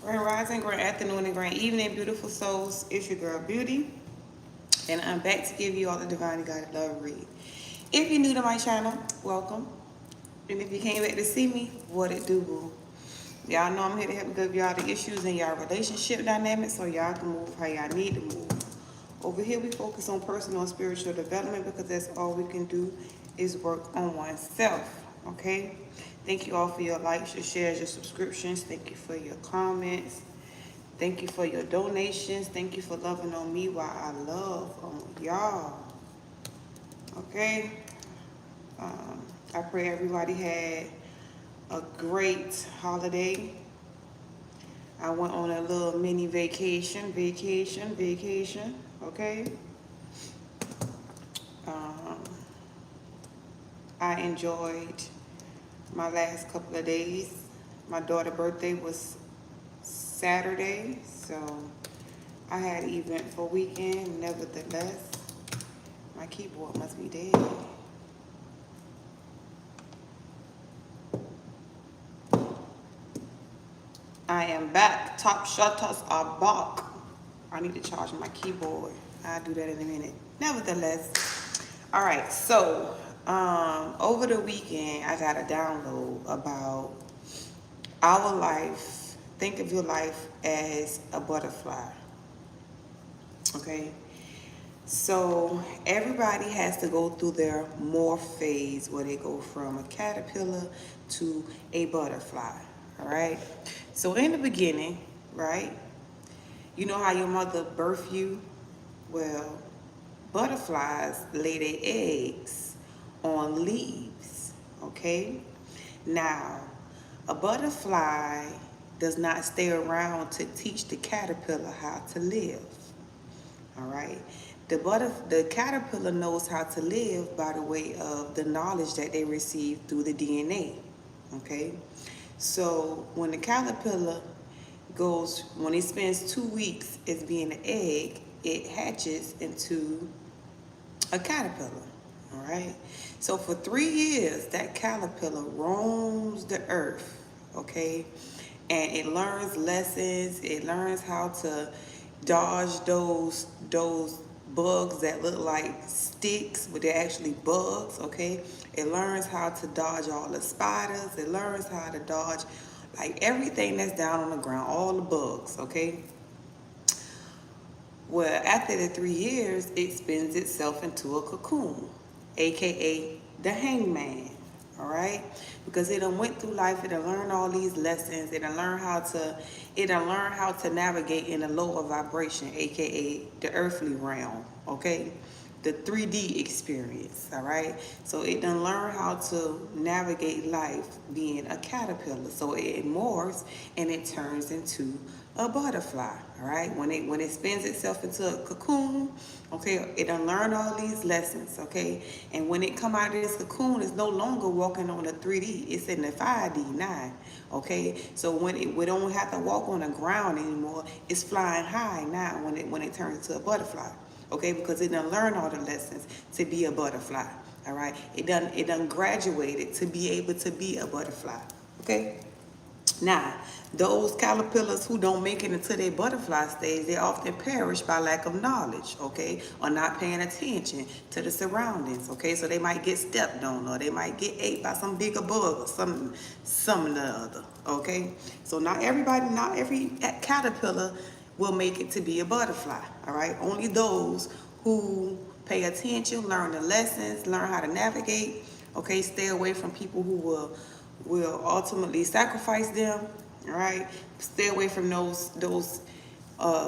Grand rising, grand afternoon, and grand evening, beautiful souls. It's your girl Beauty, and I'm back to give you all the divinely guided love read. If you're new to my channel, welcome. And if you came back to see me, what it do, boo? Y'all know I'm here to help give y'all the issues in y'all relationship dynamics so y'all can move how y'all need to move. Over here, we focus on personal and spiritual development because that's all we can do is work on oneself, okay? Thank you all for your likes, your shares, your subscriptions. Thank you for your comments. Thank you for your donations. Thank you for loving on me while I love on y'all, okay? I pray everybody had a great holiday. I went on a little mini vacation, okay? I enjoyed my last couple of days. My daughter's birthday was Saturday, so I had an eventful weekend. Nevertheless, my keyboard must be dead. I am back. Top shutters are back. I need to charge my keyboard. I'll do that in a minute. Nevertheless, all right. So, over the weekend, I got a download about our life. Think of your life as a butterfly. Okay. So everybody has to go through their morph phase where they go from a caterpillar to a butterfly. All right. So in the beginning, right, you know how your mother birthed you? Well, butterflies lay their eggs on leaves, okay? Now, a butterfly does not stay around to teach the caterpillar how to live, all right? The caterpillar knows how to live by the way of the knowledge that they receive through the DNA, okay? So when the caterpillar when it spends 2 weeks as being an egg, it hatches into a caterpillar, all right? So for 3 years, that caterpillar roams the earth, okay? And it learns lessons. It learns how to dodge those bugs that look like sticks, but they're actually bugs, okay? It learns how to dodge all the spiders. It learns how to dodge like everything that's down on the ground, all the bugs, okay? Well, after the 3 years, it spins itself into a cocoon, aka the hangman, all right? Because it done went through life, it done learned all these lessons, it done learned how to navigate in a lower vibration, aka the earthly realm, okay? The 3D experience, all right? So it done learn how to navigate life being a caterpillar. So it morphs and it turns into a butterfly, all right? When it spins itself into a cocoon, okay, it done learn all these lessons, okay? And when it come out of this cocoon, it's no longer walking on the 3D, it's in the 5D now, okay? So we don't have to walk on the ground anymore, it's flying high now when it turns into a butterfly. Okay, because it done learned all the lessons to be a butterfly. All right, it done graduated to be able to be a butterfly. Okay, now those caterpillars who don't make it into their butterfly stage, they often perish by lack of knowledge. Okay, or not paying attention to the surroundings. Okay, so they might get stepped on, or they might get ate by some bigger bug, or some or the other. Okay, so not every caterpillar will make it to be a butterfly, all right? Only those who pay attention, learn the lessons, learn how to navigate, okay? Stay away from people who will ultimately sacrifice them, all right? Stay away from those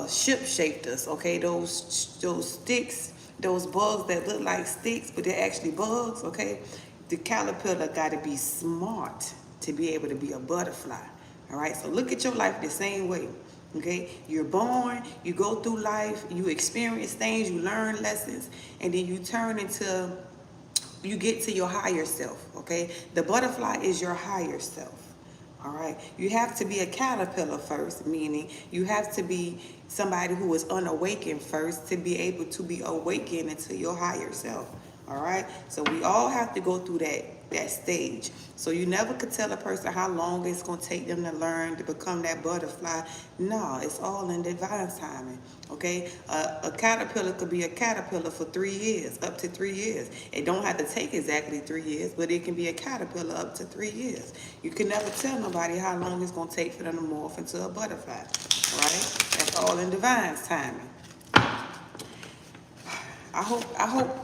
ship shapers, okay? Those sticks, those bugs that look like sticks, but they're actually bugs, okay? The caterpillar got to be smart to be able to be a butterfly, all right? So look at your life the same way. Okay, you're born, you go through life, you experience things, you learn lessons, and then you get to your higher self, okay? The butterfly is your higher self, all right? You have to be a caterpillar first, meaning you have to be somebody who is unawakened first to be able to be awakened into your higher self, all right? So we all have to go through that that stage. So you never could tell a person how long it's going to take them to learn to become that butterfly. No, it's all in divine timing. Okay, a caterpillar could be a caterpillar for 3 years, up to 3 years. It don't have to take exactly 3 years, but it can be a caterpillar up to 3 years. You can never tell nobody how long it's going to take for them to morph into a butterfly. Right? That's all in divine timing. I hope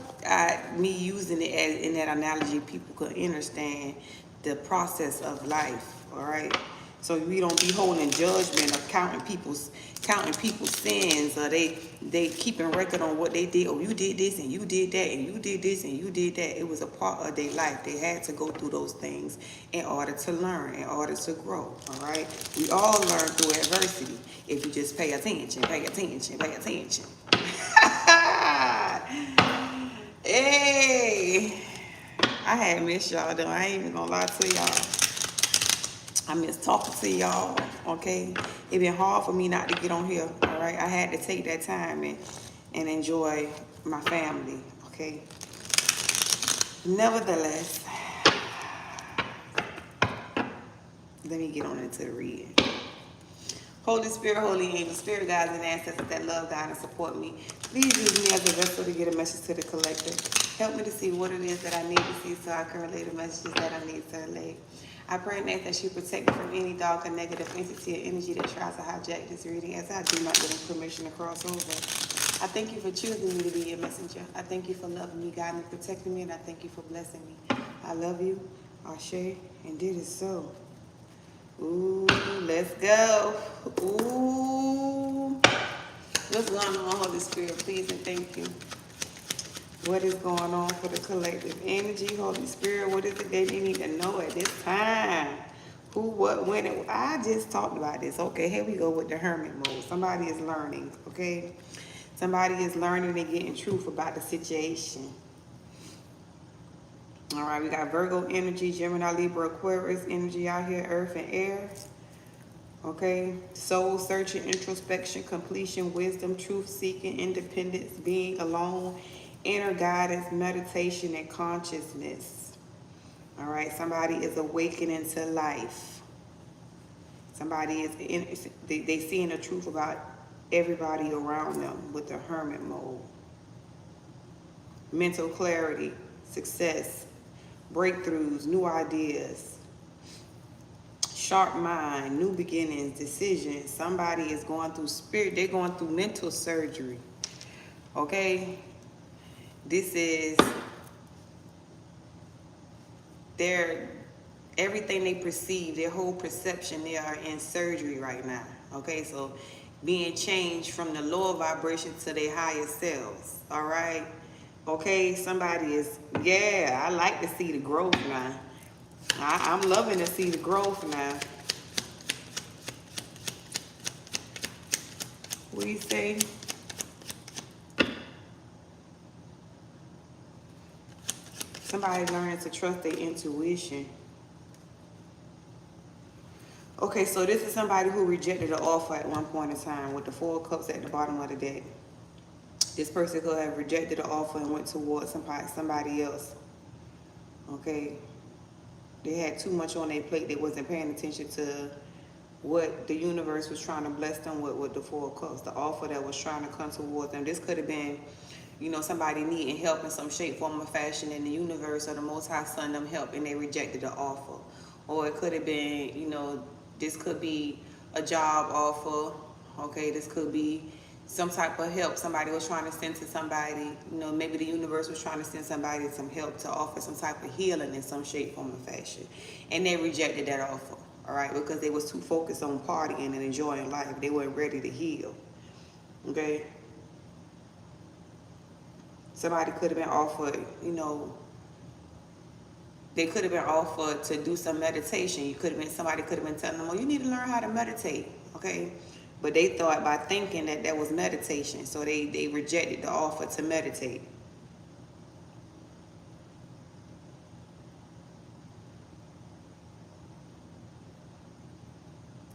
me using it as, in that analogy, people could understand the process of life. All right, so we don't be holding judgment of counting people's sins, or they keeping record on what they did. Oh, you did this and you did that and you did this and you did that. It was a part of their life. They had to go through those things in order to learn, in order to grow. All right, we all learn through adversity if you just pay attention, pay attention, pay attention. Hey, I had missed y'all though. I ain't even gonna lie to y'all. I miss talking to y'all, okay? It been hard for me not to get on here, all right? I had to take that time and enjoy my family, okay? Nevertheless, let me get on into the reading. Holy Spirit, Holy Angel, Spirit guides and ancestors that love God and support me, please use me as a vessel to get a message to the collective. Help me to see what it is that I need to see so I can relay the messages that I need to relay. I pray and ask that you protect me from any dark or negative entity or energy that tries to hijack this reading, as I do not give them permission to cross over. I thank you for choosing me to be your messenger. I thank you for loving me, guiding me, protecting me, and I thank you for blessing me. I love you, Ashe, and it is so. Ooh, let's go. Ooh. What's going on, Holy Spirit? Please and thank you. What is going on for the collective energy, Holy Spirit? What is it they need to know at this time? Who, what, when, and I just talked about this. Okay, here we go with the hermit mode. Somebody is learning, okay? Somebody is learning and getting truth about the situation. All right, we got Virgo energy, Gemini, Libra, Aquarius energy out here, earth and air. Okay, soul searching, introspection, completion, wisdom, truth seeking, independence, being alone, inner guidance, meditation, and consciousness. All right, somebody is awakening to life. Somebody is they seeing the truth about everybody around them with the hermit mode. Mental clarity, success, breakthroughs, new ideas, sharp mind, new beginnings, decisions. Somebody is going through spirit, they're going through mental surgery. Okay? This is everything they perceive, their whole perception, they are in surgery right now. Okay, so being changed from the lower vibration to their higher selves. All right? Okay, somebody is, yeah, I like to see the growth now. I'm loving to see the growth now. What do you say? Somebody learning to trust their intuition. Okay, so this is somebody who rejected an offer at one point in time with the 4 of Cups at the bottom of the deck. This person could have rejected the offer and went towards somebody else. Okay. They had too much on their plate. They wasn't paying attention to what the universe was trying to bless them with the 4 of Cups, the offer that was trying to come towards them. This could have been, you know, somebody needing help in some shape, form, or fashion, and the universe or the Most High sent them help and they rejected the offer. Or it could have been, you know, this could be a job offer. Okay, this could be some type of help somebody was trying to send to somebody. You know, maybe the universe was trying to send somebody some help to offer some type of healing in some shape, form, or fashion. And they rejected that offer, all right, because they was too focused on partying and enjoying life. They weren't ready to heal, okay? Somebody could have been offered, you know, they could have been offered to do some meditation. Somebody could have been telling them, well, you need to learn how to meditate, okay? But they thought by thinking that was meditation, so they rejected the offer to meditate.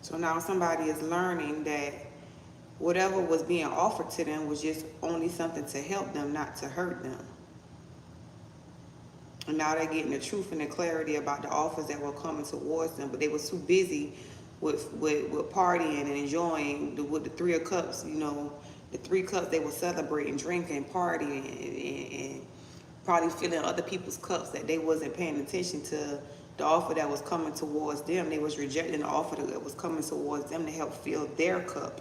So now somebody is learning that whatever was being offered to them was just only something to help them, not to hurt them. And now they're getting the truth and the clarity about the offers that were coming towards them, but they were too busy with partying and enjoying with the 3 of Cups. You know, the 3 cups they were celebrating, drinking, partying, and probably filling other people's cups, that they wasn't paying attention to the offer that was coming towards them. They was rejecting the offer that was coming towards them to help fill their cup.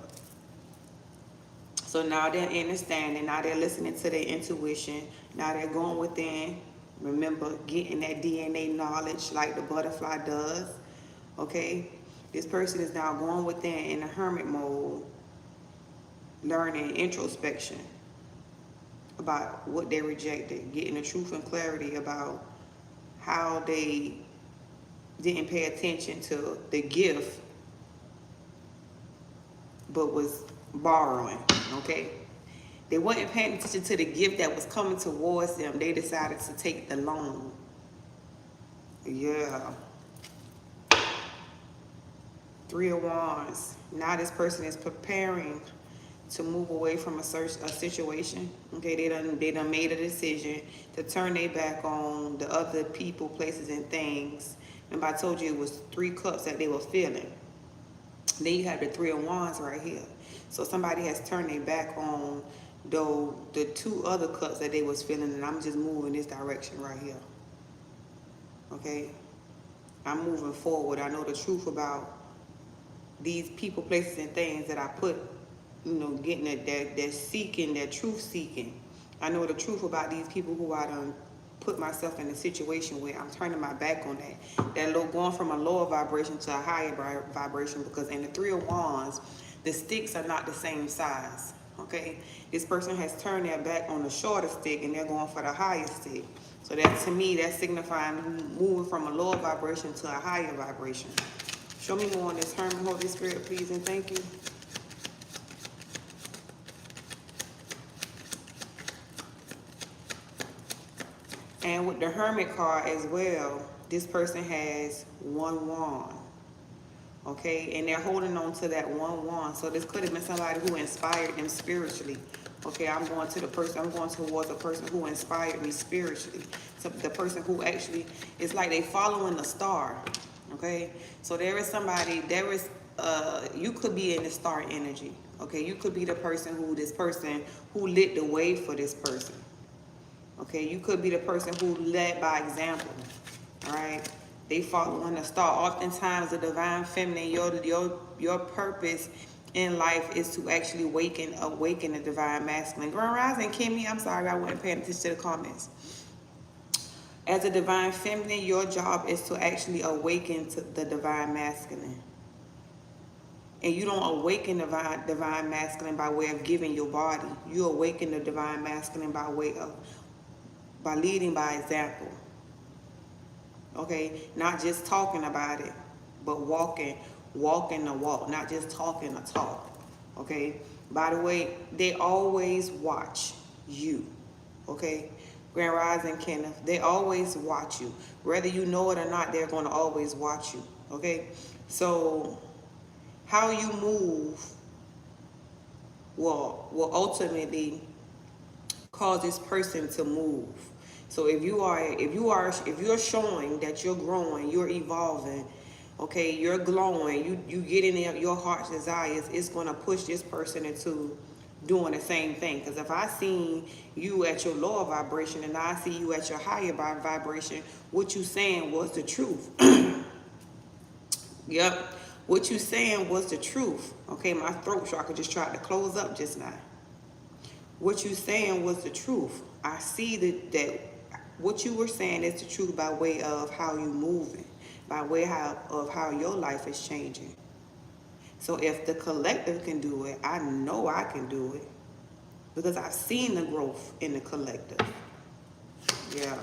So now they're understanding, now they're listening to their intuition, now they're going within. Remember, getting that DNA knowledge like the butterfly does, okay? This person is now going within in a hermit mode, learning introspection about what they rejected, getting the truth and clarity about how they didn't pay attention to the gift, but was borrowing, okay? They weren't paying attention to the gift that was coming towards them. They decided to take the loan. Yeah. 3 of Wands. Now this person is preparing to move away from a situation. Okay, they done made a decision to turn their back on the other people, places, and things. Remember I told you it was 3 cups that they were filling. Then you have the 3 of Wands right here. So somebody has turned their back on the 2 other cups that they was filling, and I'm just moving this direction right here. Okay? I'm moving forward. I know the truth about these people, places, and things that I put, you know, getting that seeking, that truth seeking. I know the truth about these people who I done put myself in a situation where I'm turning my back on that going from a lower vibration to a higher vibration, because in the 3 of Wands, the sticks are not the same size. Okay, this person has turned their back on the shorter stick and they're going for the higher stick. So that, to me, that's signifying moving from a lower vibration to a higher vibration. Show me more on this, Hermit, Holy Spirit, please, and thank you. And with the Hermit card as well, this person has 1 wand. Okay, and they're holding on to that 1 wand. So this could have been somebody who inspired them spiritually. Okay, I'm going towards a person who inspired me spiritually. So the person who actually, it's like they following the star. Okay, so there is somebody, you could be in the star energy. Okay, you could be this person who lit the way for this person. Okay, you could be the person who led by example. All right. They following the star. Oftentimes, the divine feminine, your purpose in life is to actually awaken the divine masculine. Grand Rising, Kimmy, I'm sorry I wasn't paying attention to the comments. As a divine feminine, your job is to actually awaken to the divine masculine. And you don't awaken the divine masculine by way of giving your body. You awaken the divine masculine by leading by example. Okay, not just talking about it, but walking the walk, not just talking the talk. Okay, by the way, they always watch you. Okay, Grand Rising, Kenneth, they always watch you. Whether you know it or not, they're going to always watch you. Okay, so how you move will ultimately cause this person to move. So if you're showing that you're growing, you're evolving, okay, you're glowing, you getting your heart's desires, it's gonna push this person into doing the same thing. Because if I seen you at your lower vibration and I see you at your higher vibration, what you saying was the truth. Yep, what you saying was the truth. Okay, my throat chakra just tried to close up just now. What you saying was the truth. I see that what you were saying is the truth by way of how you moving, by way of how your life is changing. So if the collective can do it, I know I can do it, because I've seen the growth in the collective. Yeah.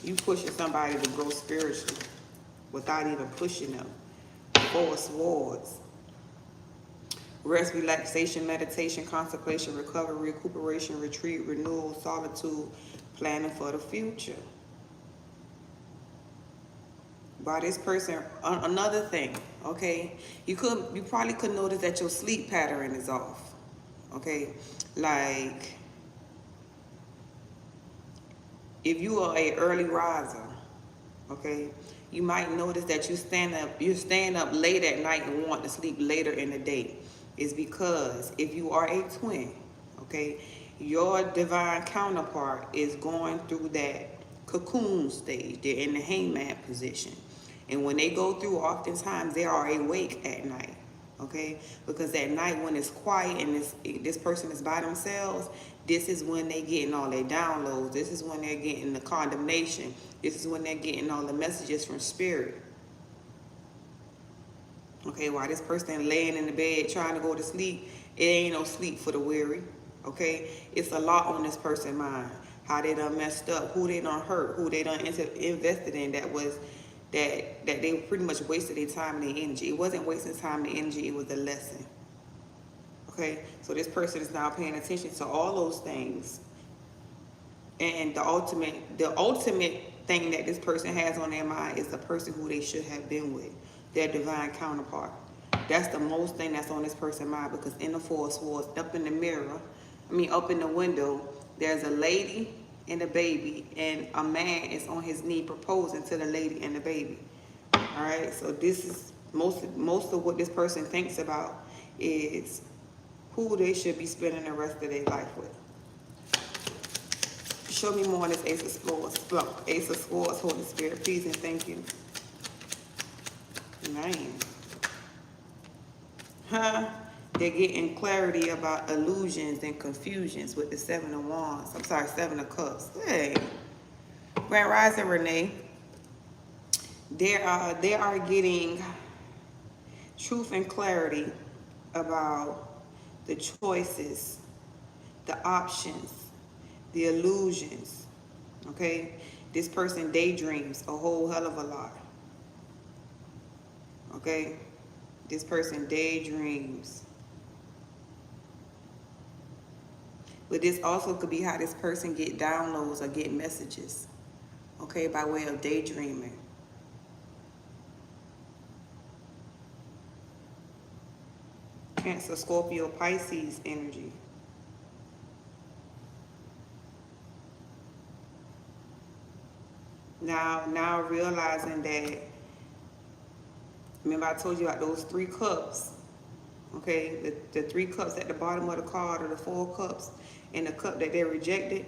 You pushing somebody to grow spiritually without even pushing them. 4 of Swords. Rest, relaxation, meditation, contemplation, recovery, recuperation, retreat, renewal, solitude, planning for the future. By this person, another thing, okay? You probably could notice that your sleep pattern is off, okay? Like, if you are a early riser, okay, you might notice that you're staying up late at night and want to sleep later in the day. It's because if you are a twin, okay, your divine counterpart is going through that cocoon stage. They're in the hangman position. And when they go through, oftentimes they are awake at night. Okay, because at night when it's quiet and this person is by themselves, this is when they getting all their downloads. This is when they're getting the condemnation. This is when they're getting all the messages from spirit. Okay, while this person laying in the bed trying to go to sleep, it ain't no sleep for the weary. Okay, it's a lot on this person's mind. How they done messed up, who they done hurt, who they done invested in that they pretty much wasted their time and their energy. It wasn't wasting time and energy, it was a lesson. Okay, so this person is now paying attention to all those things. And the ultimate thing that this person has on their mind is the person who they should have been with, their divine counterpart. That's the most thing that's on this person's mind, because in the Four of Swords, up in the window, there's a lady and a baby, and a man is on his knee proposing to the lady and the baby. All right, so this is most of what this person thinks about is who they should be spending the rest of their life with. Show me more on this Ace of Swords. Ace of Swords, Holy Spirit, please and thank you. Man. They're getting clarity about illusions and confusions with the Seven of Wands. I'm sorry, Seven of Cups. Hey. Grand Rising, Renee. They are getting truth and clarity about the choices, the options, the illusions. Okay? This person daydreams a whole hell of a lot. Okay? This person daydreams. But this also could be how this person get downloads or get messages. Okay, by way of daydreaming. Cancer, Scorpio, Pisces energy. Now realizing that, remember I told you about those 3 cups. Okay, the 3 cups at the bottom of the card, or the 4 cups, and the cup that they rejected.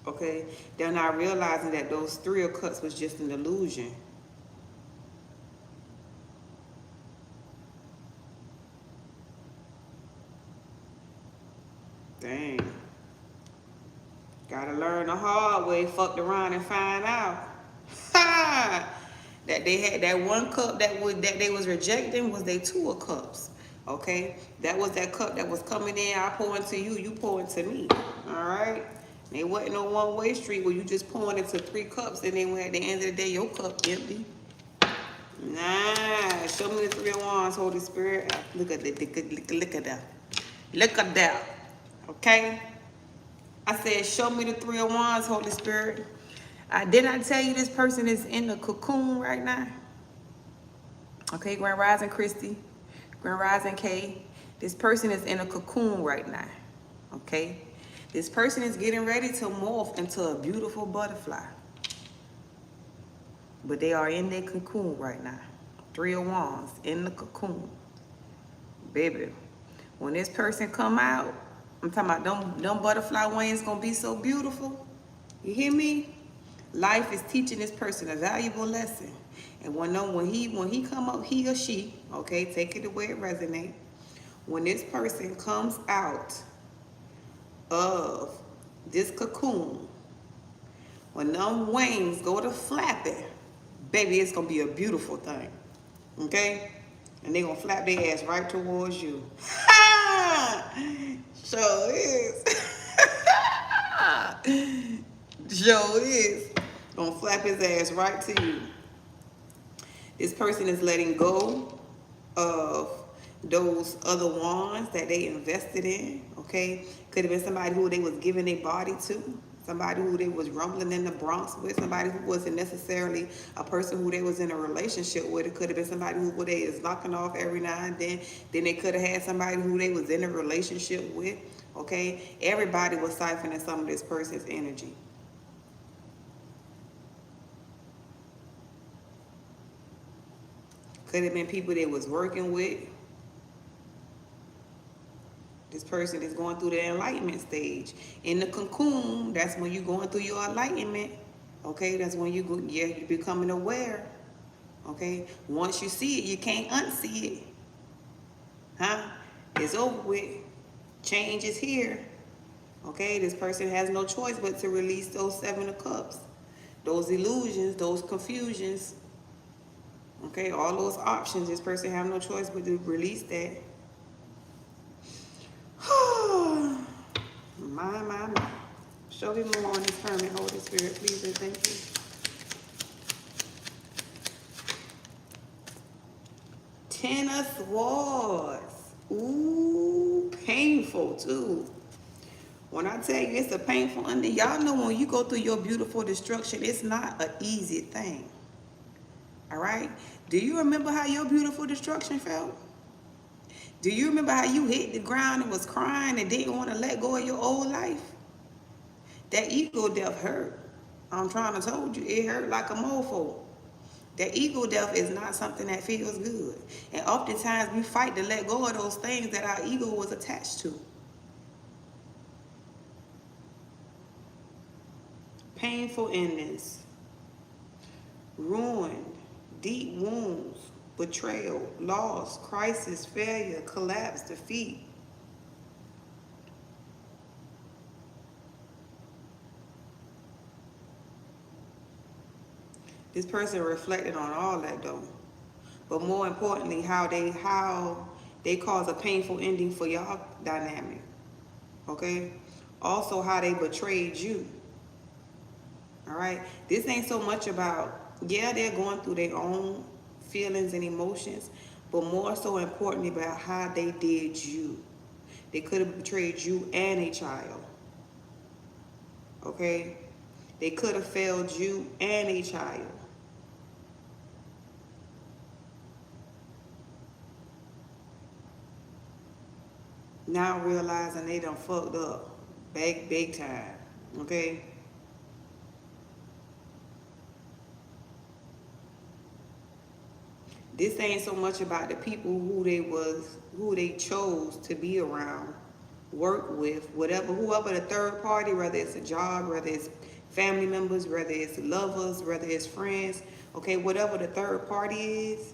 Okay, they're not realizing that those 3 of cups was just an illusion. Dang. Gotta learn the hard way, fucked around and find out. That they had that 1 cup that they was rejecting was they 2 of cups. Okay? That was that cup that was coming in, I pour into you, you pour into me. Alright? It wasn't no one-way street where you just pouring into 3 cups and then at the end of the day your cup empty. Nah, show me the 3 of Wands, Holy Spirit. Look at that. Look at that. Look at that. Okay? I said, show me the 3 of Wands, Holy Spirit. Didn't I tell you this person is in the cocoon right now? Okay, Grand Rising Christy. Grand Rising K. This person is in a cocoon right now. Okay? This person is getting ready to morph into a beautiful butterfly. But they are in their cocoon right now. 3 of Wands in the cocoon. Baby, when this person come out, I'm talking about them butterfly wings gonna be so beautiful. You hear me? Life is teaching this person a valuable lesson. And when he come up, he or she, okay, take it the way it resonates. When this person comes out of this cocoon, when them wings go to flapping, baby, it's gonna be a beautiful thing. Okay? And they gonna flap their ass right towards you. Sure is. Sure is. Gonna flap his ass right to you. This person is letting go of those other wands that they invested in, okay? Could have been somebody who they was giving their body to, somebody who they was rumbling in the Bronx with, somebody who wasn't necessarily a person who they was in a relationship with. It could have been somebody who they is knocking off every now and then. Then they could have had somebody who they was in a relationship with, okay? Everybody was siphoning some of this person's energy. Could have been people they was working with. This person is going through the enlightenment stage. In the cocoon, that's when you're going through your enlightenment. Okay, that's when you're becoming aware. Okay, once you see it, you can't unsee it. Huh? It's over with. Change is here. Okay, this person has no choice but to release those 7 of cups. Those illusions, those confusions. Okay, all those options, this person have no choice but to release that. My. Show me more on this hermit, Holy Spirit, please and thank you. Ten of Swords. Ooh, painful too. When I tell you it's a painful ending, y'all know when you go through your beautiful destruction, it's not an easy thing. All right? Do you remember how your beautiful destruction felt? Do you remember how you hit the ground and was crying and didn't want to let go of your old life? That ego death hurt. I'm trying to told you, it hurt like a mofo. That ego death is not something that feels good. And oftentimes we fight to let go of those things that our ego was attached to. Painful endings. Ruined. Deep wounds. Betrayal. Loss. Crisis. Failure. Collapse. Defeat. This person reflected on all that though. But more importantly, how they cause a painful ending for y'all dynamic. Okay? Also how they betrayed you. Alright? This ain't so much about, yeah, they're going through their own feelings and emotions, but more so importantly about how they did you. They could have betrayed you and a child. Okay? They could have failed you and a child. Now realizing they done fucked up big time. Okay? This ain't so much about the people who they chose to be around, work with, whoever the third party, whether it's a job, whether it's family members, whether it's lovers, whether it's friends, okay, whatever the third party is,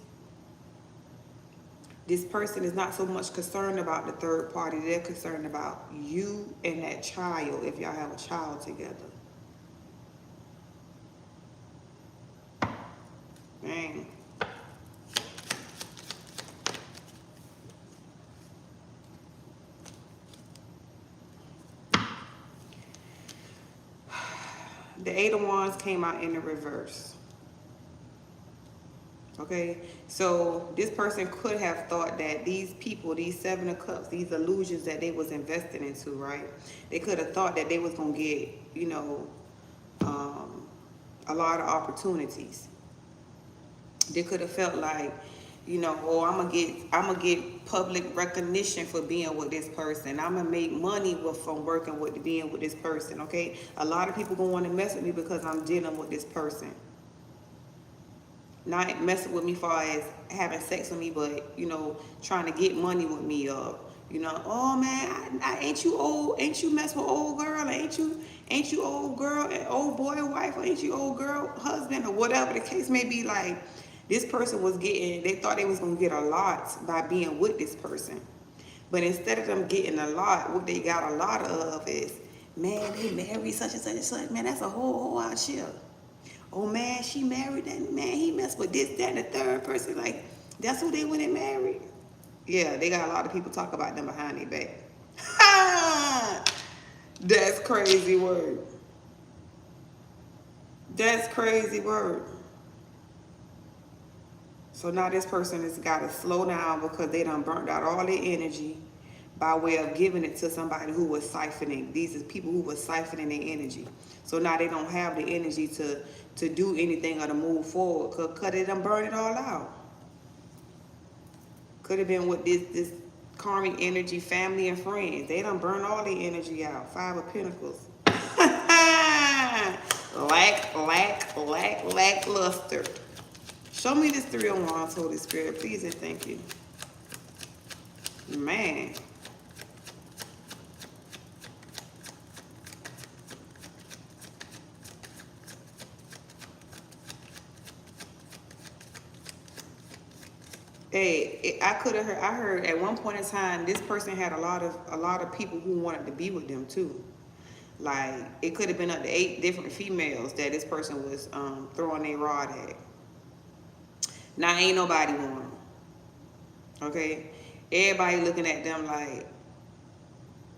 this person is not so much concerned about the third party, they're concerned about you and that child, if y'all have a child together. Dang. The Eight of Wands came out in the reverse. Okay, so this person could have thought that these people, these 7 of Cups, these illusions that they was invested into, right? They could have thought that they was gonna get, you know, a lot of opportunities. They could have felt like, you know, oh, I'm gonna get public recognition for being with this person. I'm gonna make money from working with being with this person. Okay, a lot of people gonna want to mess with me because I'm dealing with this person. Not messing with me far as having sex with me, but, you know, trying to get money with me, or, you know, oh man, ain't you old? Ain't you mess with old girl? Ain't you old girl and old boy wife? Or ain't you old girl husband, or whatever the case may be? Like, this person was getting, they thought they was gonna get a lot by being with this person, but instead of them getting a lot, what they got a lot of is, man, they married such and such and such. Man, that's a whole out shit. Oh man, she married that man, he messed with this, that, and the third person. Like, that's who they went and married. Yeah, they got a lot of people talk about them behind their back. That's crazy word. That's crazy word. So now this person has got to slow down because they done burnt out all their energy by way of giving it to somebody who was siphoning. These are people who were siphoning their energy. So now they don't have the energy to do anything or to move forward because they done burn it all out. Could have been with this karmic energy, family and friends. They done burn all their energy out. 5 of Pentacles. Lackluster. Show me this 3 of Wands, Holy Spirit, please and thank you. Man. Hey, I could have heard. I heard at one point in time, this person had a lot of people who wanted to be with them too. Like it could have been up to 8 different females that this person was throwing their rod at. Now ain't nobody want them. Okay, everybody looking at them like,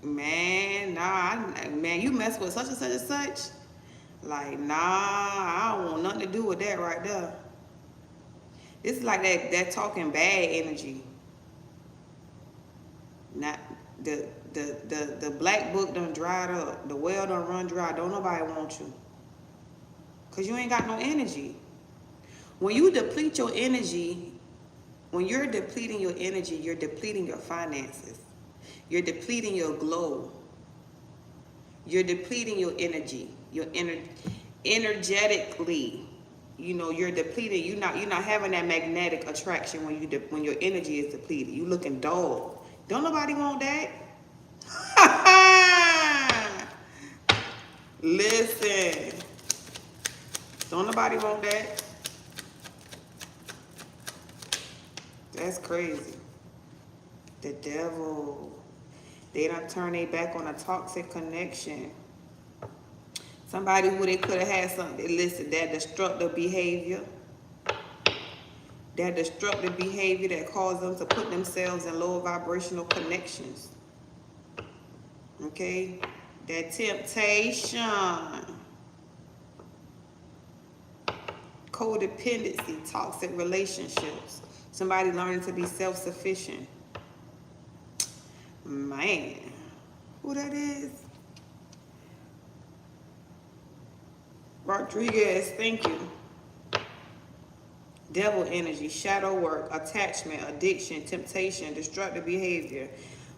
man, man, you mess with such and such and such. Like, nah, I don't want nothing to do with that right there. This is like that talking bad energy. Not the black book done dried up. The well done run dry. Don't nobody want you. Because you ain't got no energy. When you deplete your energy, when you're depleting your energy, you're depleting your finances. You're depleting your glow. You're depleting your energy. Energetically. You know, you're depleted. You're not having that magnetic attraction when your energy is depleted. You looking dull. Don't nobody want that. Listen. Don't nobody want that. That's crazy. The devil. They done turn their back on a toxic connection. Somebody who they could have had something. Listen, that destructive behavior. That destructive behavior that caused them to put themselves in lower vibrational connections. Okay? That temptation. Codependency, toxic relationships. Somebody learning to be self-sufficient. Man. Who that is? Rodriguez, thank you. Devil energy, shadow work, attachment, addiction, temptation, destructive behavior,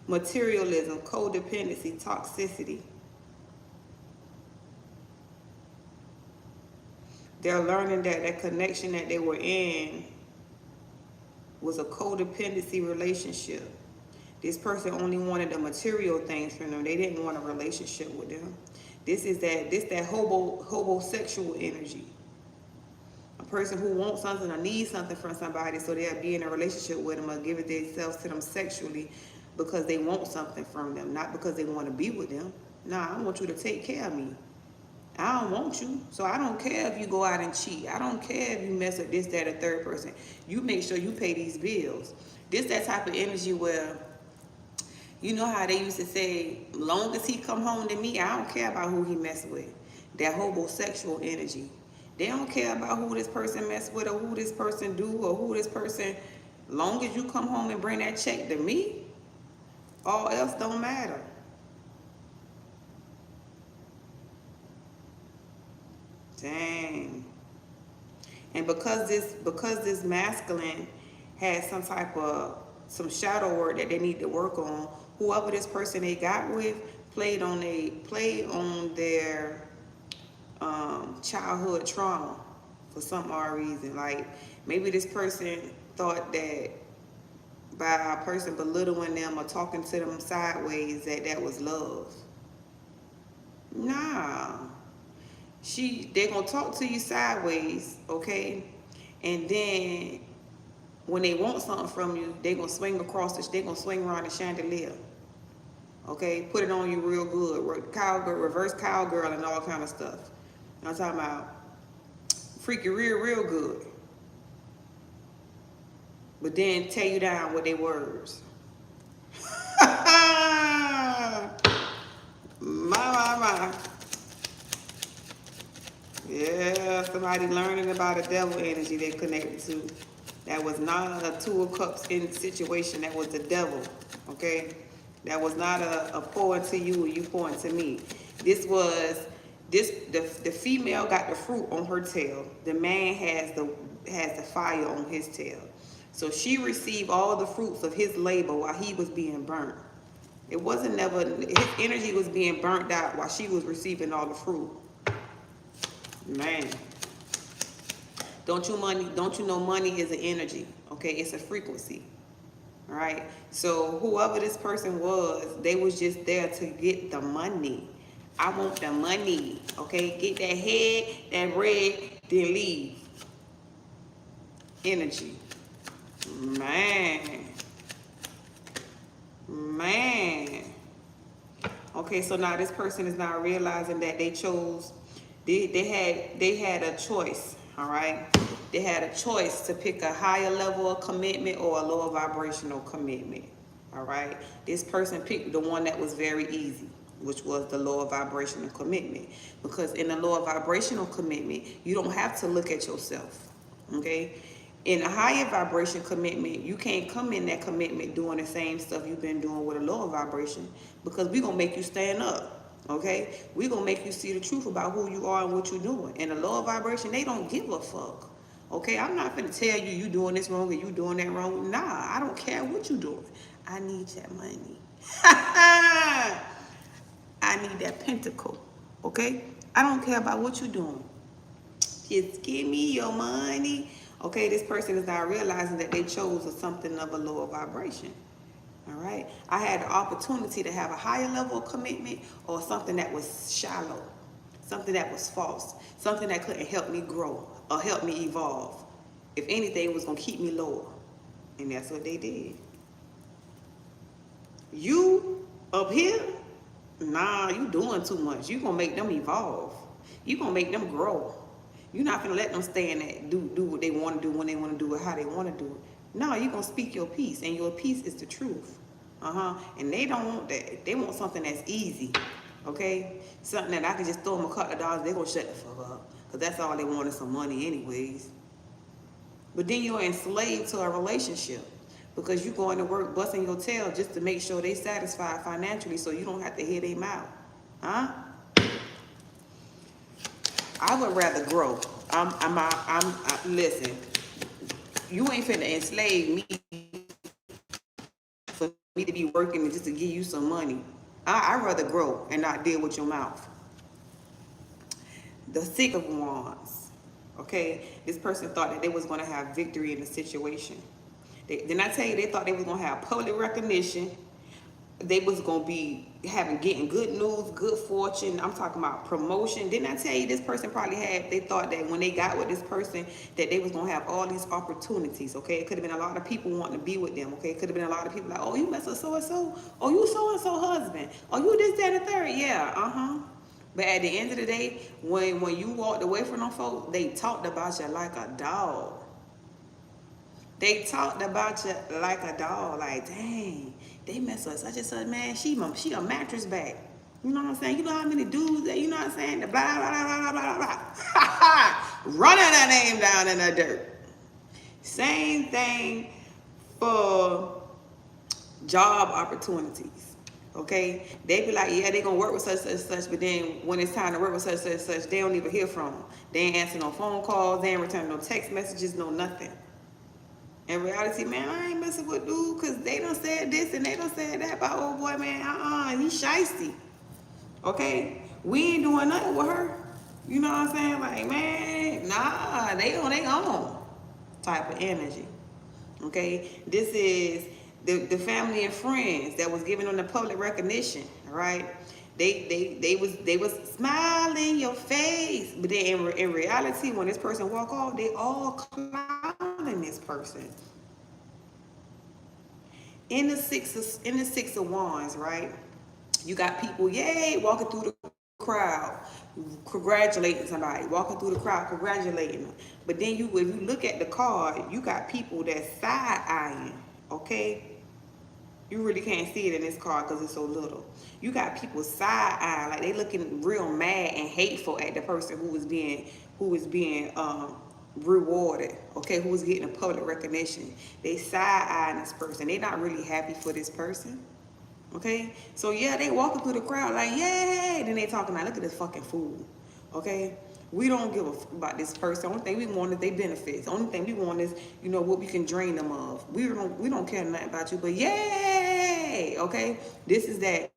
materialism, codependency, toxicity. They're learning that that connection that they were in was a codependency relationship. This person only wanted the material things from them. They didn't want a relationship with them. This that homosexual energy. A person who wants something or needs something from somebody, so they'll be in a relationship with them or give it themselves to them sexually because they want something from them, not because they want to be with them. Nah, I want you to take care of me. I don't want you. So I don't care if you go out and cheat. I don't care if you mess with this, that, or third person. You make sure you pay these bills. This that type of energy where, you know how they used to say, long as he come home to me, I don't care about who he mess with. That homosexual energy. They don't care about who this person mess with or who this person do or who this person, long as you come home and bring that check to me, all else don't matter. Dang. And because this masculine has some shadow work that they need to work on, whoever this person they got with played on their childhood trauma for some odd reason. Like maybe this person thought that by a person belittling them or talking to them sideways that was love. Nah. They're gonna talk to you sideways, okay? And then when they want something from you, they're gonna swing around the chandelier. Okay, put it on you real good. Cowgirl, reverse cowgirl and all kind of stuff. I'm talking about freak you real good. But then tear you down with their words. My. Yeah, somebody learning about a devil energy they connected to. That was not a 2 of Cups in situation. That was the devil, okay? That was not a pour into you or you pour into me. The female got the fruit on her tail. The man has the fire on his tail. So she received all the fruits of his labor while he was being burnt. It wasn't never, his energy was being burnt out while she was receiving all the fruit. Man. Don't you know money is an energy? Okay, it's a frequency. All right. So whoever this person was, they was just there to get the money. I want the money. Okay, get that head, that bread, then leave. Energy. Man. Man. Okay, so now this person is now realizing that they chose, they had a choice, all right? They had a choice to pick a higher level of commitment or a lower vibrational commitment, all right? This person picked the one that was very easy, which was the lower vibrational commitment. Because in the lower vibrational commitment, you don't have to look at yourself, okay? In a higher vibration commitment, you can't come in that commitment doing the same stuff you've been doing with a lower vibration, because we're going to make you stand up, okay? We're going to make you see the truth about who you are and what you're doing. In a lower vibration, they don't give a fuck, okay? I'm not going to tell you you doing this wrong or you doing that wrong. Nah, I don't care what you're doing. I need that money. I need that pentacle, okay? I don't care about what you're doing. Just give me your money. Okay, this person is now realizing that they chose something of a lower vibration. All right. I had the opportunity to have a higher level of commitment or something that was shallow, something that was false, something that couldn't help me grow or help me evolve. If anything, it was going to keep me lower. And that's what they did. You up here, nah, you doing too much. You going to make them evolve. You going to make them grow. You're not going to let them stay in that, do what they want to do when they want to do it, how they want to do it. No, you're going to speak your piece, and your piece is the truth. And they don't want that. They want something that's easy, okay? Something that I can just throw them a couple of dollars, they're going to shut the fuck up, because that's all they want is some money anyways. But then you're enslaved to a relationship, because you're going to work busting your tail just to make sure they satisfied financially so you don't have to hear them out. I would rather grow. Listen, you ain't finna enslave me for me to be working just to give you some money. I'd rather grow and not deal with your mouth. The Six of Wands. Okay, this person thought that they was gonna have victory in the situation. Didn't I tell you they thought they was gonna have public recognition? They was gonna be getting good news, good fortune. I'm talking about promotion. Didn't I tell you this person probably they thought that when they got with this person that they was gonna have all these opportunities, okay? It could have been a lot of people wanting to be with them, okay? It could have been a lot of people like, oh, you mess with so-and-so? Oh, you so-and-so husband? Oh, you this, that, and the third? Yeah, But at the end of the day, when you walked away from them folks, they talked about you like a dog. They talked about you like a dog, like, dang, they mess with such and such, man, she a mattress bag. You know what I'm saying? You know how many dudes that, you know what I'm saying? The blah, blah, blah, blah, blah, blah. Running that name down in the dirt. Same thing for job opportunities, okay? They be like, yeah, they gonna work with such and such, but then when it's time to work with such and such, they don't even hear from them. They ain't answer no phone calls, they ain't return no text messages, no nothing. In reality, man, I ain't messing with dude because they done said this and they done said that about old boy, man. He's shiesty. Okay? We ain't doing nothing with her. You know what I'm saying? Like, man, nah, they on their own type of energy. Okay? This is the family and friends that was giving them the public recognition, all right? They was smiling your face, but then in reality, when this person walk off, they all clowning this person. In the six of wands, right? You got people, yay, walking through the crowd, congratulating somebody, walking through the crowd, congratulating them. But then if you look at the card, you got people that side eyeing, okay? You really can't see it in this card because it's so little. You got people side eyeing, like they looking real mad and hateful at the person who is being rewarded, okay, who is getting a public recognition. They side eyeing this person. They not really happy for this person. Okay, so yeah, they walking through the crowd like, yay, then they talking like, look at this fucking fool. Okay, we don't give a fuck about this person. The only thing we want is their benefits. The only thing we want is, you know, what we can drain them of. We don't care nothing about you, but yay, okay. This is that.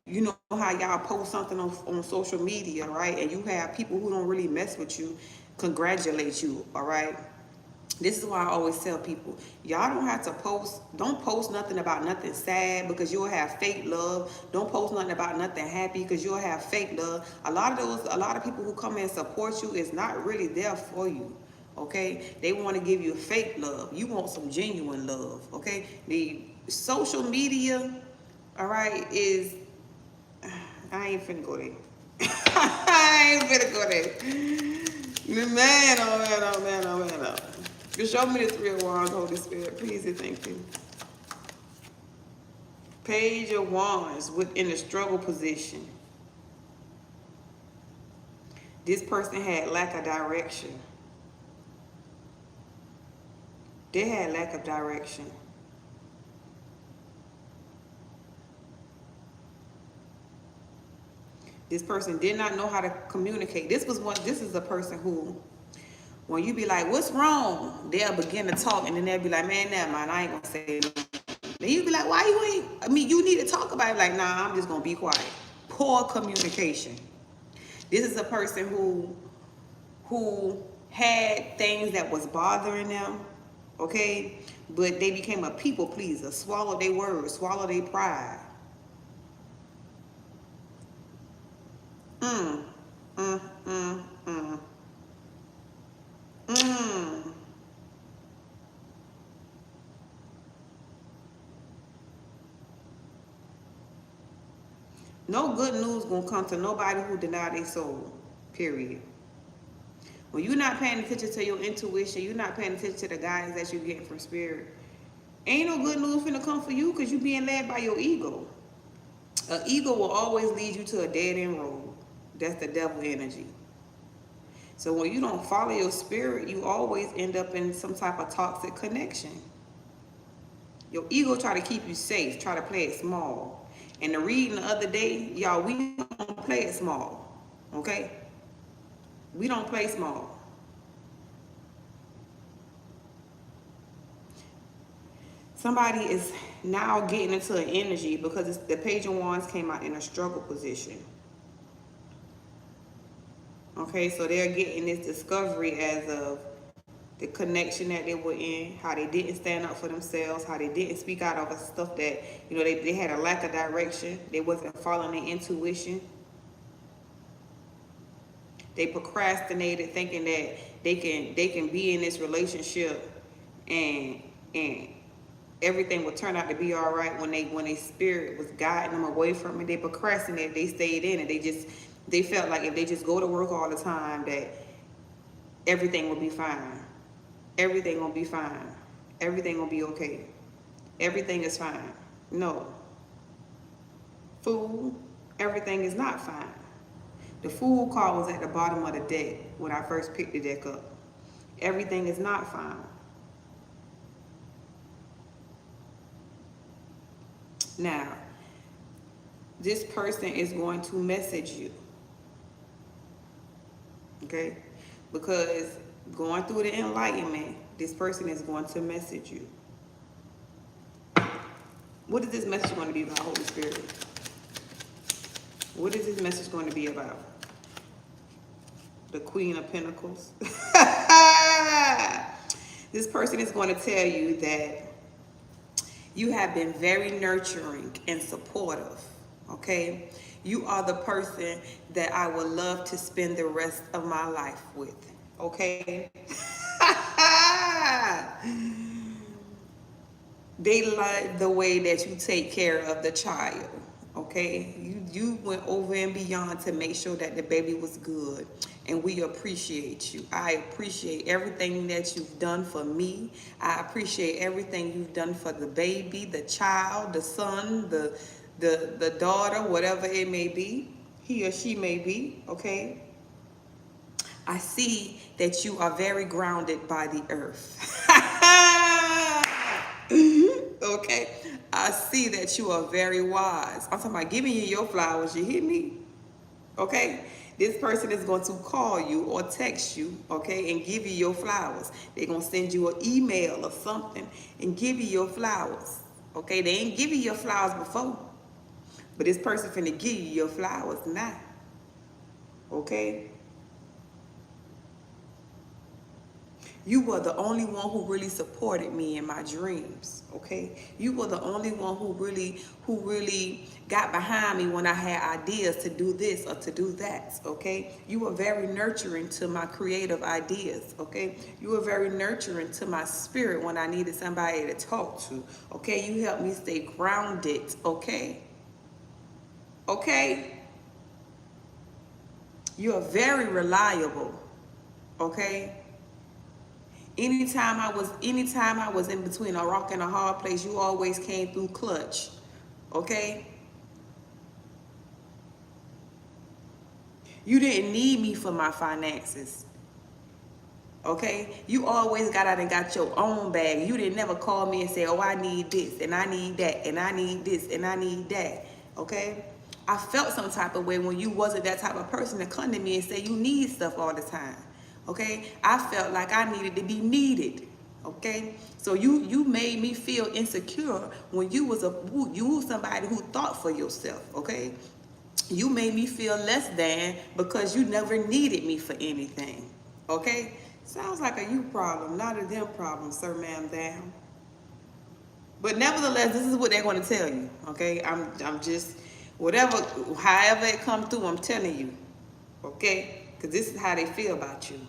You know how y'all post something on social media, right? And you have people who don't really mess with you. congratulate you, all right? This is why I always tell people, y'all don't have to don't post nothing about nothing sad because you'll have fake love. Don't post nothing about nothing happy because you'll have fake love. A lot of people who come and support you is not really there for you. Okay? They want to give you fake love. You want some genuine love. Okay? The social media, all right, is, I ain't finna go there. I ain't finna go there. Man, oh man, oh man, oh man, oh. You show me the Three of Wands, Holy Spirit, please and thank you. Page of Wands within the struggle position. This person had lack of direction. They had lack of direction. This person did not know how to communicate. This is a person who, when you be like, what's wrong? They'll begin to talk and then they'll be like, man, never mind, I ain't gonna say nothing. Then you be like, why you ain't, you need to talk about it. Like, nah, I'm just gonna be quiet. Poor communication. This is a person who had things that was bothering them, okay? But they became a people pleaser, swallow their words, swallow their pride. Mm, mm, mm, mm. Mm. No good news gonna come to nobody who deny their soul, period. When you're not paying attention to your intuition, you're not paying attention to the guidance that you're getting from spirit, ain't no good news finna come for you because you're being led by your ego. An ego will always lead you to a dead end road. That's the devil energy. So when you don't follow your spirit, you always end up in some type of toxic connection. Your ego try to keep you safe, try to play it small. And the reading the other day, y'all, we don't play it small, okay? We don't play small. Somebody is now getting into an energy because the Page of Wands came out in a struggle position. Okay, so they're getting this discovery as of the connection that they were in, how they didn't stand up for themselves, how they didn't speak out of stuff that, they had a lack of direction. They wasn't following their intuition. They procrastinated thinking that they can be in this relationship and everything would turn out to be all right when they spirit was guiding them away from it. They procrastinated, they stayed in it. They felt like if they just go to work all the time that everything will be fine. Everything gonna be fine. Everything gonna be okay. Everything is fine. No. Fool, everything is not fine. The Fool card was at the bottom of the deck when I first picked the deck up. Everything is not fine. Now, this person is going to message you. Okay? Because going through the enlightenment, this person is going to message you. What is this message going to be about, Holy Spirit? What is this message going to be about? The Queen of Pentacles. This person is going to tell you that you have been very nurturing and supportive, okay? You are the person that I would love to spend the rest of my life with, okay? They like the way that you take care of the child, okay? You went over and beyond to make sure that the baby was good, and we appreciate you. I appreciate everything that you've done for me. I appreciate everything you've done for the baby, the child, the son, the daughter, whatever it may be, he or she may be, okay? I see that you are very grounded by the earth. Okay, I see that you are very wise. I'm talking about giving you your flowers. You hear me? Okay, this person is going to call you or text you, okay, and give you your flowers. They're going to send you an email or something and give you your flowers. Okay, they ain't give you your flowers before, but this person finna give you your flowers now. Okay. You were the only one who really supported me in my dreams, okay? You were the only one who really got behind me when I had ideas to do this or to do that, okay? You were very nurturing to my creative ideas, okay? You were very nurturing to my spirit when I needed somebody to talk to, okay? You helped me stay grounded, okay? Okay? You are very reliable, okay? Anytime I was in between a rock and a hard place, you always came through clutch. Okay? You didn't need me for my finances. Okay? You always got out and got your own bag. You didn't never call me and say, oh, I need this and I need that and I need this and I need that. Okay? I felt some type of way when you wasn't that type of person to come to me and say you need stuff all the time. Okay? I felt like I needed to be needed. Okay? So you made me feel insecure when you was somebody who thought for yourself. Okay? You made me feel less than because you never needed me for anything. Okay? Sounds like a you problem, not a them problem, sir, ma'am, damn. But nevertheless, this is what they're going to tell you. Okay? I'm just whatever, however it comes through, I'm telling you. Okay? Because this is how they feel about you.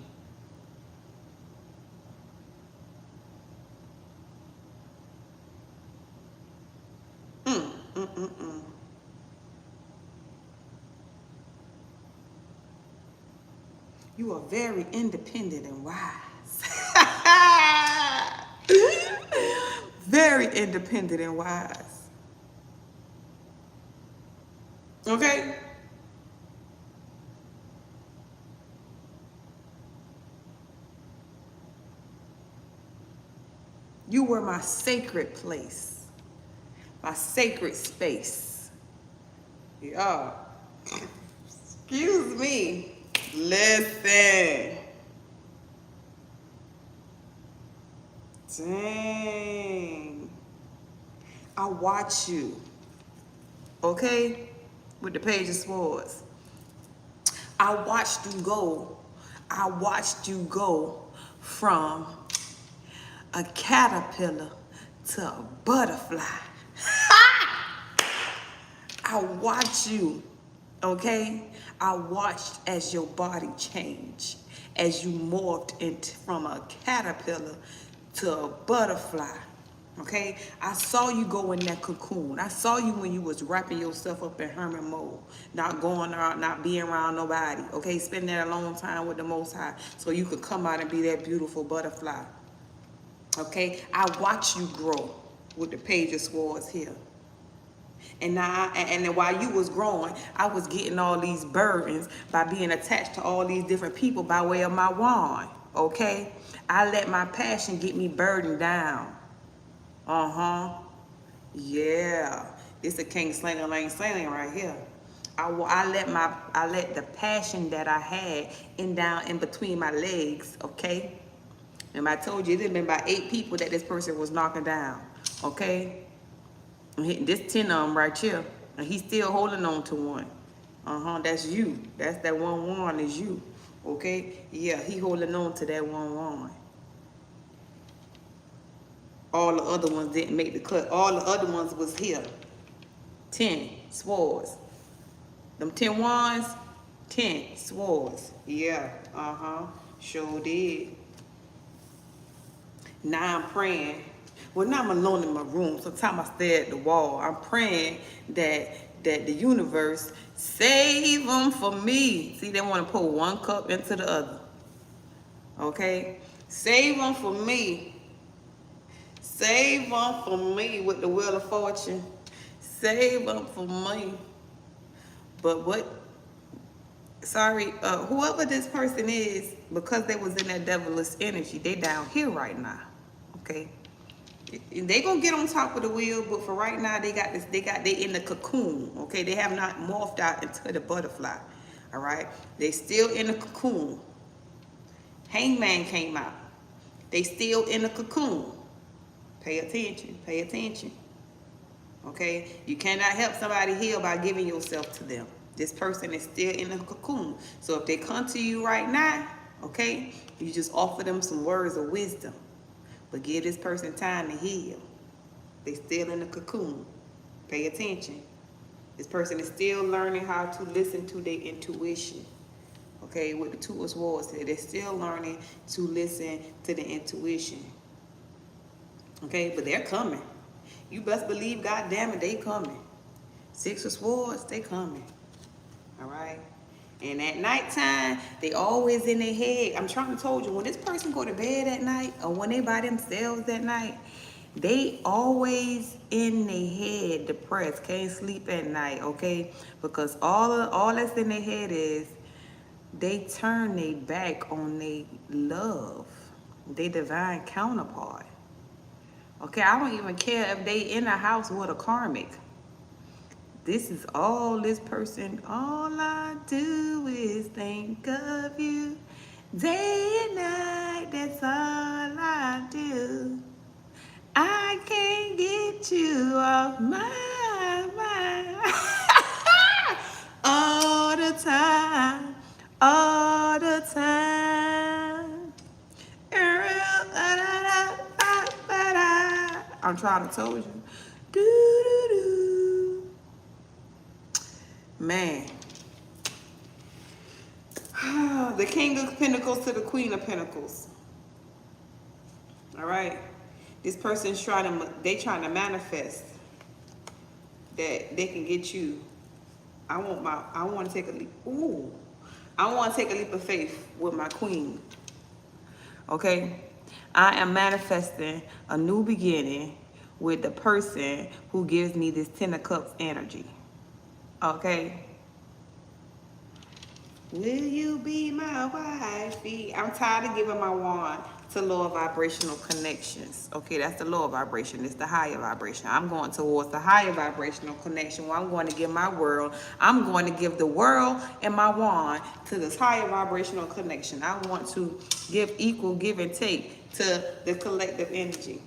Mm, mm, mm, mm. You are very independent and wise. Very independent and wise. Okay? You were my sacred place, my sacred space. Yeah. Excuse me. Listen. Dang. I watch you. Okay? With the Page of Swords. I watched you go. I watched you go from a caterpillar to a butterfly. I watched you, okay? I watched as your body changed, as you morphed from a caterpillar to a butterfly. Okay, I saw you go in that cocoon. I saw you when you was wrapping yourself up in hermit mode, not going out, not being around nobody. Okay, spending that alone time with the Most High, so you could come out and be that beautiful butterfly. Okay, I watched you grow with the Page of Swords here. And now, and while you was growing, I was getting all these burdens by being attached to all these different people by way of my wand. Okay, I let my passion get me burdened down. Yeah, it's a king slinging lane slinging right here. I let the passion that I had down in between my legs. Okay, and I told you there's been about 8 people that this person was knocking down. Okay. This 10 of them right here, and he's still holding on to one. That's you. That's that one is you. Okay? Yeah, he holding on to that one. All the other ones didn't make the cut. All the other ones was here. 10 swords. Them 10 wands, 10 swords. Yeah, sure did. Now I'm praying. Well, now I'm alone in my room. Sometimes I stare at the wall. I'm praying that the universe save them for me. See, they want to pour one cup into the other. Okay? Save them for me. Save them for me with the Wheel of Fortune. Save them for me. But whoever this person is, because they was in that devilish energy, they down here right now. Okay? They gonna get on top of the wheel, but for right now, they in the cocoon. Okay? They have not morphed out into the butterfly. All right? They still in the cocoon. Hangman came out. They still in the cocoon. Pay attention. Pay attention. Okay? You cannot help somebody heal by giving yourself to them. This person is still in the cocoon. So if they come to you right now, okay? You just offer them some words of wisdom, but give this person time to heal. They still in the cocoon. Pay attention. This person is still learning how to listen to their intuition. Okay, with the Two of Swords here, they're still learning to listen to the intuition. Okay, but they're coming. You best believe, God damn it, they coming. Six of Swords, they coming. All right. And at nighttime, they always in their head. I'm trying to tell you, when this person go to bed at night or when they by themselves at night, they always in their head depressed, can't sleep at night, okay? Because all that's in their head is they turn their back on their love, their divine counterpart. Okay, I don't even care if they in a house with a karmic. This is all this person, all I do is think of you. Day and night, that's all I do. I can't get you off my mind. All the time, all the time. I'm trying to tell you. Do, do, do. Man. The King of Pentacles to the Queen of Pentacles. All right. This person's trying to manifest that they can get you. I want to take a leap. Ooh. I want to take a leap of faith with my queen. Okay? I am manifesting a new beginning with the person who gives me this Ten of Cups energy. Okay? Will you be my wifey? I'm tired of giving my wand to lower vibrational connections. Okay, that's the lower vibration. It's the higher vibration. I'm going towards the higher vibrational connection where I'm going to give my world. I'm going to give the world and my wand to this higher vibrational connection. I want to give equal give and take to the collective energy.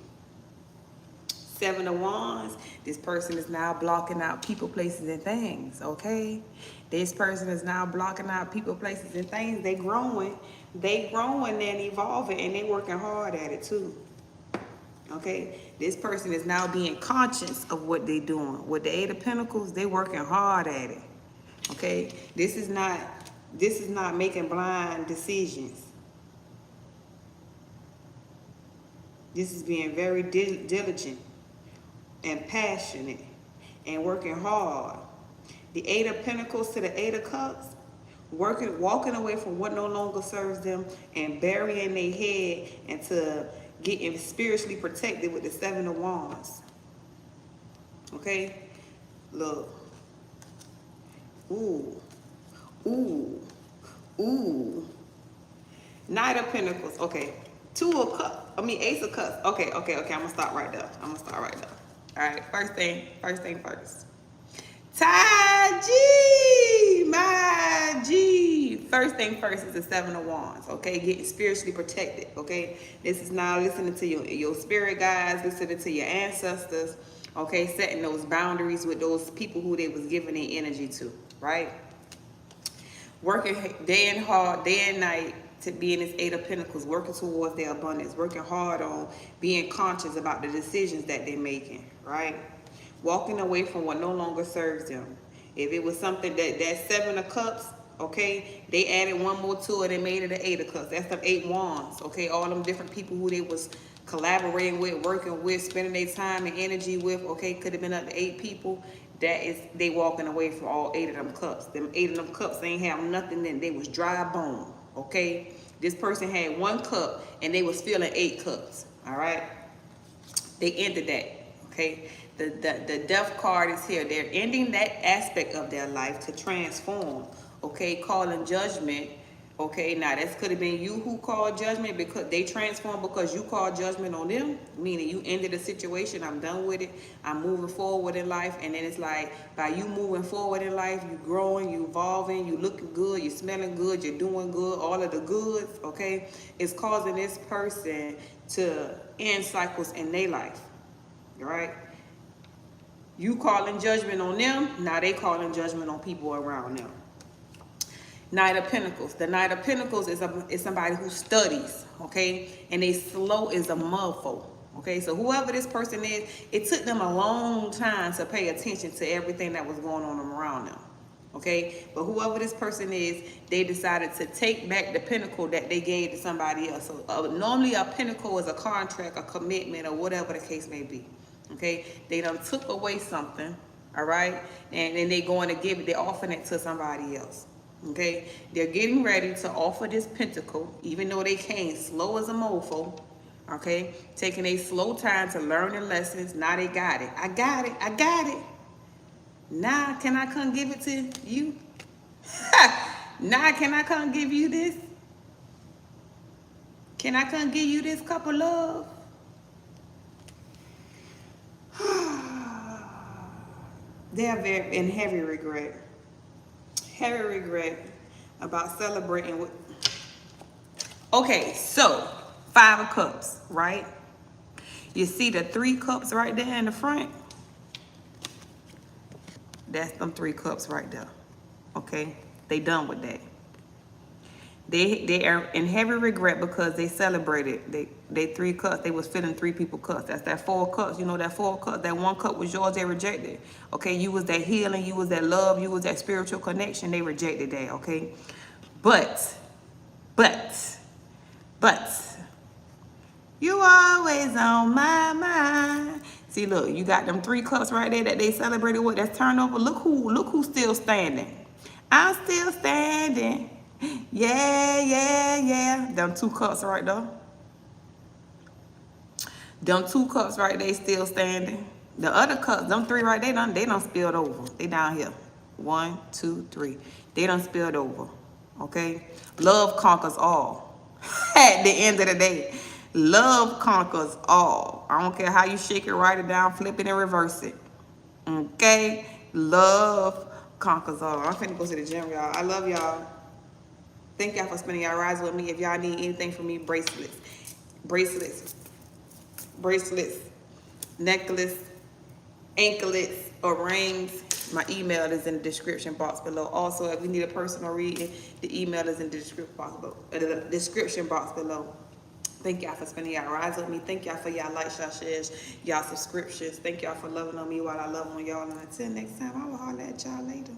Seven of Wands, this person is now blocking out people, places, and things, okay? This person is now blocking out people, places, and things. They growing and evolving, and they working hard at it too, okay? This person is now being conscious of what they're doing. With the Eight of Pentacles, they working hard at it, okay? This is not making blind decisions. This is being very diligent and passionate and working hard. The Eight of Pentacles to the Eight of Cups, walking away from what no longer serves them and burying their head into getting spiritually protected with the Seven of Wands. Okay? Look. Ooh. Ooh. Ooh. Knight of Pentacles. Okay. Ace of Cups. Okay. I'm gonna stop right there. All right, first thing first. Taji, my G. First thing first is the Seven of Wands, okay? Getting spiritually protected, okay? This is now listening to your spirit guides, listening to your ancestors, okay? Setting those boundaries with those people who they was giving their energy to, right? Working day and night to be in this Eight of Pentacles, working towards their abundance, working hard on being conscious about the decisions that they're making, right? Walking away from what no longer serves them. If it was something that Seven of Cups, okay, they added one more to it and made it an Eight of Cups. That's the Eight Wands, okay? All them different people who they was collaborating with, working with, spending their time and energy with, okay, could have been up to 8 people. That is, they walking away from all 8 of them cups. Them 8 of them cups, they ain't have nothing in. They was dry bone, okay? This person had 1 cup and they was filling 8 cups, all right? They ended that, okay? The death card is here. They're ending that aspect of their life to transform, okay? Calling judgment, okay? Now, that could have been you who called judgment because they transformed because you called judgment on them, meaning you ended the situation. I'm done with it. I'm moving forward in life. And then it's like, by you moving forward in life, you growing, you evolving, you looking good, you smelling good, you're doing good, all of the goods, okay? It's causing this person to end cycles in their life, all right? You calling judgment on them, now they calling judgment on people around them. Knight of Pentacles. The Knight of Pentacles is somebody who studies, okay? And they slow as a mofo, okay? So whoever this person is, it took them a long time to pay attention to everything that was going on around them, okay? But whoever this person is, they decided to take back the pentacle that they gave to somebody else. So normally a pentacle is a contract, a commitment, or whatever the case may be, okay? They done took away something, all right? And then they going to give it, they're offering it to somebody else. Okay, they're getting ready to offer this pentacle, even though they came slow as a mofo. Okay, taking a slow time to learn the lessons. Now they got it. I got it. I got it. Now can I come give it to you? Now can I come give you this? Can I come give you this cup of love? They're very in heavy regret. Heavy regret about celebrating with. Okay, so 5 of Cups, right? You see the 3 cups right there in the front? That's them 3 cups right there. Okay, they done with that. They are in heavy regret because they celebrated. They 3 cups. They was filling 3 people cups. That's that 4 cups. You know that 4 cups. That 1 cup was yours. They rejected. Okay, you was that healing. You was that love. You was that spiritual connection. They rejected that. Okay, but you always on my mind. See, look, you got them 3 cups right there that they celebrated with. That's turned over. Look who's still standing. I'm still standing. Yeah, yeah, yeah. Them 2 cups right there. Them 2 cups right there still standing. The other cups, them 3 right there, they done spilled over. They down here. 1, 2, 3. They done spilled over. Okay? Love conquers all. At the end of the day, love conquers all. I don't care how you shake it, write it down, flip it, and reverse it. Okay? Love conquers all. I'm finna go to the gym, y'all. I love y'all. Thank y'all for spending y'all rides with me. If y'all need anything from me, bracelets, necklace, anklets, or rings, my email is in the description box below. Also, if you need a personal reading, the email is in the description box below. Thank y'all for spending y'all rides with me. Thank y'all for y'all likes, y'all shares, y'all subscriptions. Thank y'all for loving on me while I love on y'all. And until next time, I will holler at y'all later.